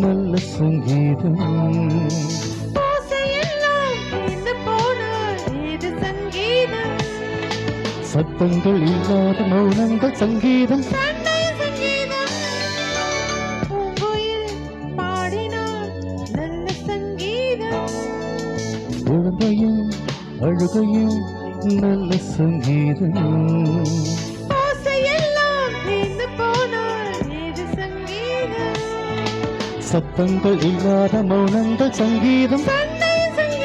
நல்ல சங்கீதம். ஓசையெல்லாம் தீர்ந்து போனால் இது சங்கீதம். சத்தங்கள் இல்லாத மௌனங்கள் சங்கீதம். சண்டை சங்கீதம். பூங்குயில் பாடினால் நல்ல சங்கீதம். குழந்தையும் அழுகையும் நல்ல சங்கீதம். ஓசையெல்லாம் தீர்ந்து போனால் இது சங்கீதம். சத்தங்கள் இல்லாத மௌனங்கள் சங்கீதம். சண்டை சங்கீதம்.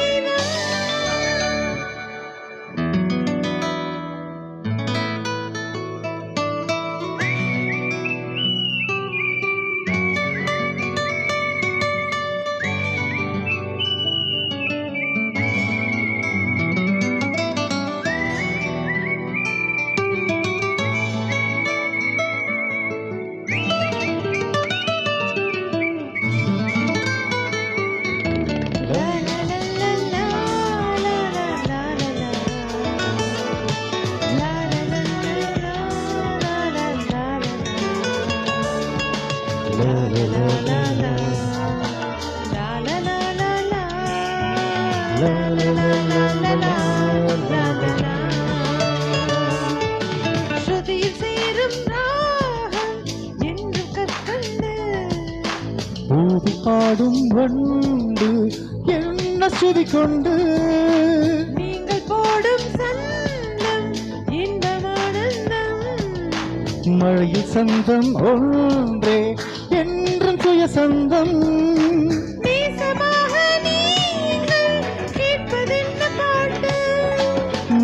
ஸ்ருதியில் சேரும் ராகம் என்றும் கற்கண்டு. ஊதி பாடும் வண்டு என்ன சுதி கொண்டு. நீங்கள் போடும் சந்தம் இன்பமானந்தம். மழையில் சந்தம் ஒன்றே என்றும் சுய சந்தம். நேசமாக நீங்கள் கேட்பதென்ன பாட்டு.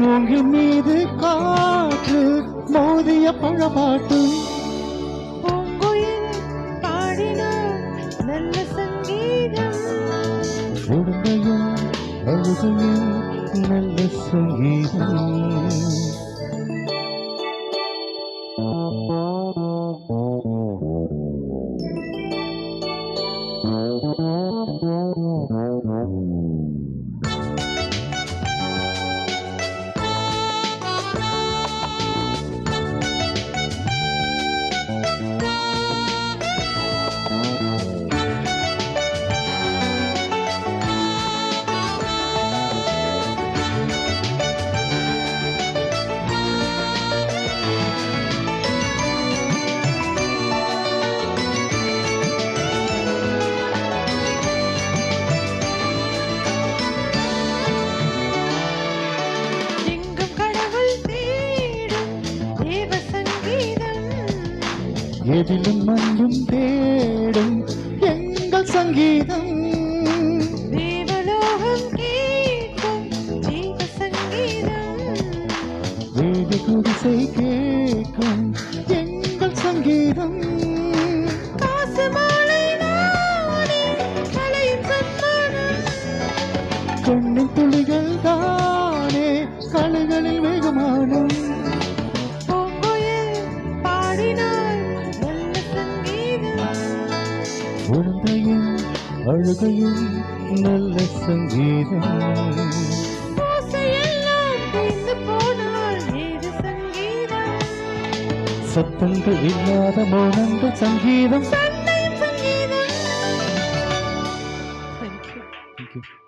மூங்கில் மீது காற்று மோதிய பழபாட்டு. பூங்குயில் பாடினால் நல்ல சங்கீதம். உடம்பையும் அழுகையும் நல்ல சங்கீதம். எங்கும் கடவுள் தேடும் தேவ சங்கீதம். எதிலும் மண்ணும் தேடும் எங்கள் சங்கீதம். தேவலோகம் கேட்கும் ஜீவ சங்கீதம். வேறு குடிசை கேட்கும் எங்கள் சங்கீதம். காசு மாலை நானே கலையும் சன்மானம். கண்ணின் துளிகள் தானே கலைகளில் வேகமானம். பூங்குயில் பாடினால் நல்ல சங்கீதம். குழந்தையும் அழுகையும் நல்ல சங்கீதம். ஓசையெல்லாம் தீர்ந்து போனால் இது சங்கீதம். சத்தங்கள் இல்லாத மௌனங்கள் சங்கீதம். சண்டையும் சங்கீதம். Thank you. Thank you.